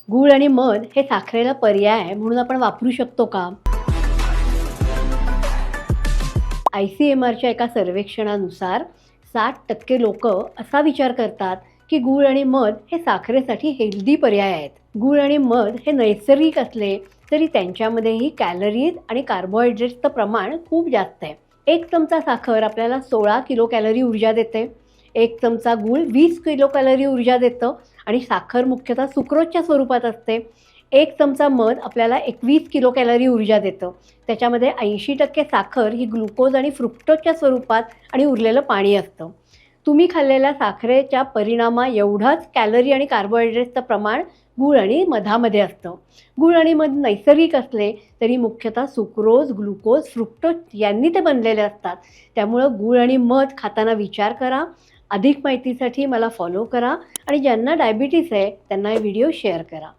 गूळ आणि मध हे साखरेला पर्याय म्हणून आपण वापरू शकतो का? ICMRच्या एका सर्वेक्षणानुसार 60% लोक असा विचार करतात की गूळ आणि मध हे साखरेसाठी हेल्दी पर्याय आहेत. गूळ आणि मध हे नैसर्गिक असले तरी त्यांच्यामध्येही कॅलरीज आणि कार्बोहायड्रेट्सचं प्रमाण खूप जास्त आहे. 1 चमचा साखर आपल्याला 16 किलो कॅलरी ऊर्जा देते. 1 चमचा गूळ 20 किलो कॅलरी ऊर्जा देतं आणि साखर मुख्यतः सुक्रोजच्या स्वरूपात असते. 1 चमचा मध आपल्याला 21 किलो कॅलरी ऊर्जा देतं. त्याच्यामध्ये 80% साखर ही ग्लुकोज आणि फ्रुक्टोजच्या स्वरूपात आणि उरलेलं पाणी असतं. तुम्ही खाल्लेल्या साखरेच्या परिणामा एवढाच कॅलरी आणि कार्बोहायड्रेट्सचं प्रमाण गूळ आणि मधामध्ये असतं. गूळ आणि मध नैसर्गिक असले तरी मुख्यतः सुक्रोज, ग्लुकोज, फ्रुक्टोज यांनी ते बनलेले असतात. त्यामुळं गूळ आणि मध खाताना विचार करा. अधिक माहितीसाठी मला फॉलो करा आणि ज्यांना डायबिटीस आहे त्यांना हे व्हिडिओ शेअर करा.